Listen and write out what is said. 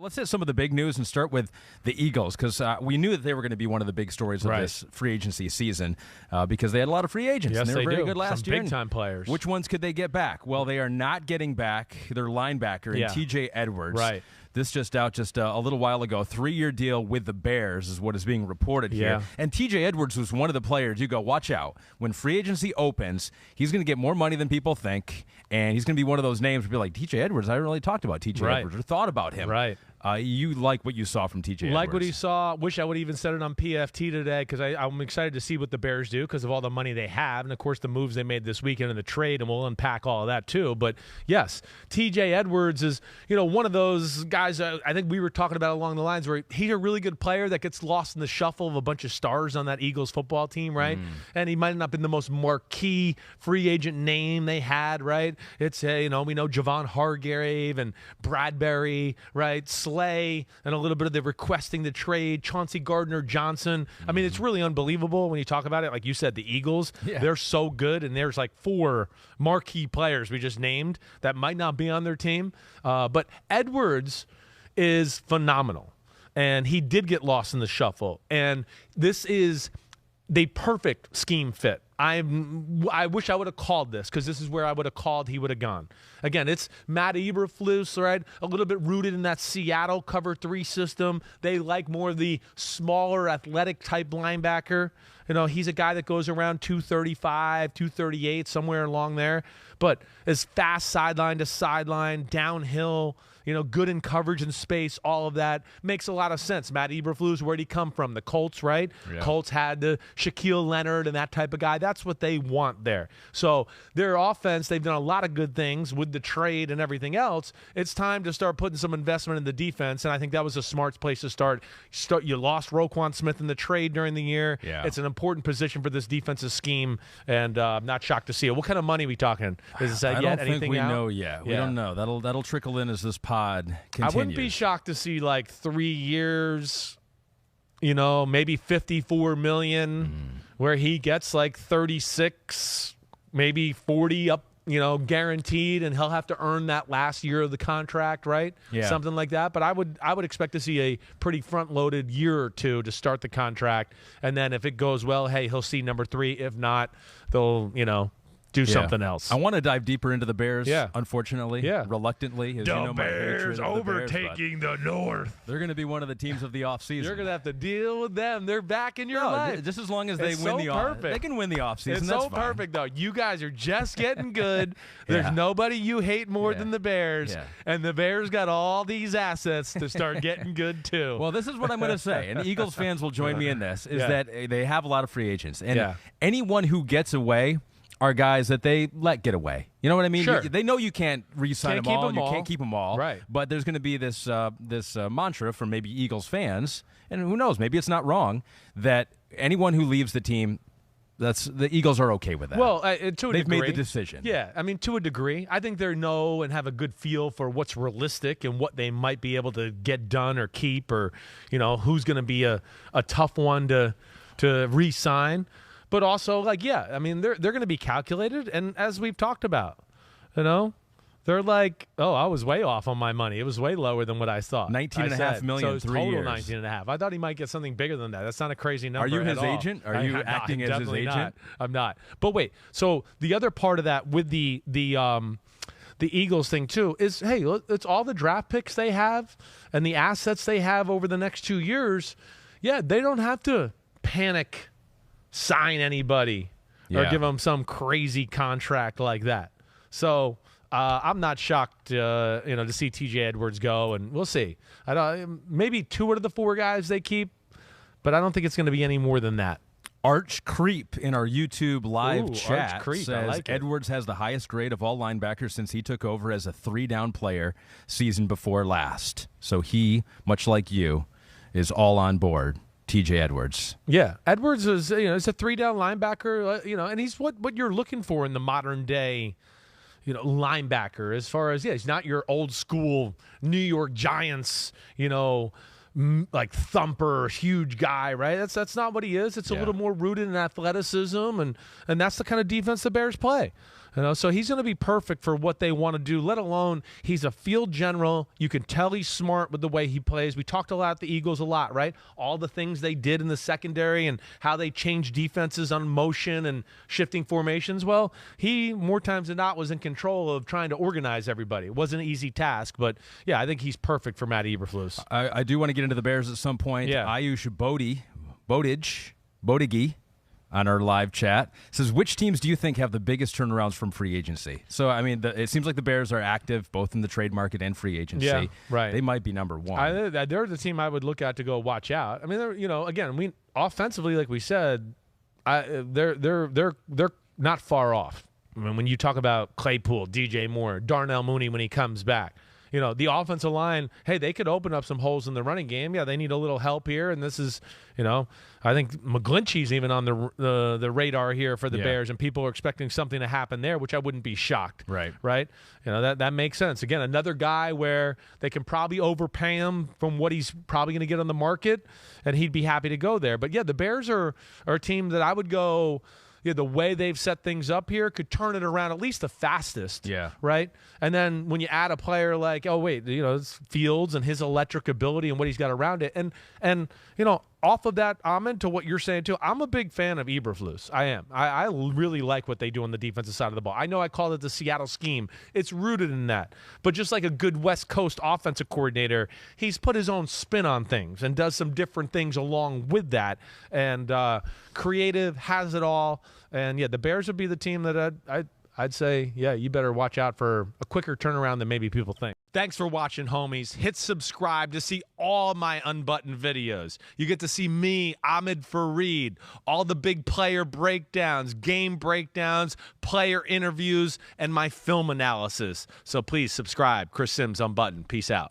Let's hit some of the big news and start with the Eagles, because we knew that they were going to be one of the big stories of this free agency season because they had a lot of free agents. Yes, and they were very good last year. Some big-time players. Which ones could they get back? Well, they are not getting back their linebacker, T.J. Edwards. Right. This just out a little while ago. 3-year deal with the Bears is what is being reported here. And T.J. Edwards was one of the players you go, watch out. When free agency opens, he's going to get more money than people think, and he's going to be one of those names where be like, T.J. Edwards, I haven't really talked about T.J. Edwards or thought about him. Right. You like what you saw from T.J. Edwards. Like what he saw. Wish I would have even said it on PFT today because I'm excited to see what the Bears do because of all the money they have and, of course, the moves they made this weekend in the trade, and we'll unpack all of that too. But, yes, T.J. Edwards is, one of those guys I think we were talking about along the lines where he's a really good player that gets lost in the shuffle of a bunch of stars on that Eagles football team, right? And he might not have been the most marquee free agent name they had, right? It's, we know Javon Hargrave and Bradbury, right? Slay and a little bit of the requesting the trade, Chauncey Gardner-Johnson. I mean, it's really unbelievable when you talk about it. Like you said, the Eagles, they're so good, and there's like 4 marquee players we just named that might not be on their team. But Edwards is phenomenal, and he did get lost in the shuffle, and this is the perfect scheme fit. I wish I would have called this because this is where I would have called he would have gone. Again, it's Matt Eberflus, right? A little bit rooted in that Seattle cover 3 system. They like more of the smaller athletic type linebacker. He's a guy that goes around 235, 238, somewhere along there. But is fast sideline to sideline, downhill, good in coverage and space, all of that makes a lot of sense. Matt Eberflus, where'd he come from? The Colts, right? Yeah. Colts had the Shaquille Leonard and that type of guy. That's what they want there. So their offense, they've done a lot of good things with the trade and everything else. It's time to start putting some investment in the defense, and I think that was a smart place to start. You lost Roquan Smith in the trade during the year. Yeah. It's an important position for this defensive scheme, and I'm not shocked to see it. What kind of money are we talking? Is it said yet? I don't think we know yet. We don't know. That'll trickle in as this pod continues. I wouldn't be shocked to see like 3 years, maybe $54 million, where he gets like 36, maybe 40 up, guaranteed, and he'll have to earn that last year of the contract, right? Yeah. Something like that. But I would expect to see a pretty front-loaded year or 2 to start the contract, and then if it goes well, hey, he'll see number 3. If not, they'll, do something else. I want to dive deeper into the Bears, unfortunately, reluctantly. As the Bears overtaking the North. They're going to be one of the teams of the offseason. You're going to have to deal with them. They're back in your life. Just as long as they win the offseason. They can win the offseason. It's so perfect, though. You guys are just getting good. There's nobody you hate more than the Bears, and the Bears got all these assets to start getting good, too. Well, this is what I'm going to say, and Eagles fans will join me in this, is that they have a lot of free agents, and anyone who gets away are guys that they let get away. You know what I mean? Sure. They know you can't re-sign them all. You can't keep them all. Right. But there's going to be this mantra from maybe Eagles fans, and who knows, maybe it's not wrong, that anyone who leaves the team, the Eagles are okay with that. Well, to a degree. They've made the decision. Yeah, I mean, to a degree. I think they know and have a good feel for what's realistic and what they might be able to get done or keep, or, who's going to be a tough one to re-sign. But also, I mean, they're going to be calculated, and as we've talked about, they're like, oh, I was way off on my money. It was way lower than what I thought. $19.5 million, so it's 3 years. Total $19.5. I thought he might get something bigger than that. That's not a crazy number. Are you his at all. agent? Are you acting as his agent? Not. I'm not. But wait, so the other part of that with the Eagles thing too is, hey, it's all the draft picks they have and the assets they have over the next 2 years. Yeah, they don't have to panic. Sign anybody or give them some crazy contract like that. So I'm not shocked, to see T.J. Edwards go, and we'll see. Maybe 2 out of the 4 guys they keep, but I don't think it's going to be any more than that. Arch Creep in our YouTube live chat Arch Creep, says like Edwards has the highest grade of all linebackers since he took over as a 3-down player season before last. So he, much like you, is all on board. T.J. Edwards. Yeah, Edwards is is a 3-down linebacker, and he's what you're looking for in the modern day, linebacker. As far as he's not your old school New York Giants, like thumper, huge guy, right? That's not what he is. It's a little more rooted in athleticism, and that's the kind of defense the Bears play. So he's going to be perfect for what they want to do, let alone he's a field general. You can tell he's smart with the way he plays. We talked about the Eagles a lot, right? All the things they did in the secondary and how they changed defenses on motion and shifting formations. Well, he, more times than not, was in control of trying to organize everybody. It wasn't an easy task, but, yeah, I think he's perfect for Matt Eberflus. I do want to get into the Bears at some point. Yeah. Ayush Bodigi on our live chat says, which teams do you think have the biggest turnarounds from free agency? So, I mean, it seems like the Bears are active both in the trade market and free agency. Yeah, right. They might be number one. They're the team I would look at to go watch out. I mean, again, offensively, like we said, they're not far off. I mean, when you talk about Claypool, DJ Moore, Darnell Mooney when he comes back, the offensive line, hey, they could open up some holes in the running game. Yeah, they need a little help here, and this is, I think McGlinchey's even on the radar here for the Bears, and people are expecting something to happen there, which I wouldn't be shocked. Right. That makes sense. Again, another guy where they can probably overpay him from what he's probably going to get on the market, and he'd be happy to go there. But, yeah, the Bears are a team that I would go – the way they've set things up here could turn it around at least the fastest. Yeah. Right? And then when you add a player like, it's Fields and his electric ability and what he's got around it. And off of that, Ahmed, to what you're saying too, I'm a big fan of Eberflus. I am. I really like what they do on the defensive side of the ball. I know I call it the Seattle scheme. It's rooted in that. But just like a good West Coast offensive coordinator, he's put his own spin on things and does some different things along with that. And creative, has it all. And, the Bears would be the team that I'd say, you better watch out for a quicker turnaround than maybe people think. Thanks for watching, homies. Hit subscribe to see all my Unbuttoned videos. You get to see me, Ahmed Fareed, all the big player breakdowns, game breakdowns, player interviews, and my film analysis. So please subscribe. Chris Simms Unbuttoned. Peace out.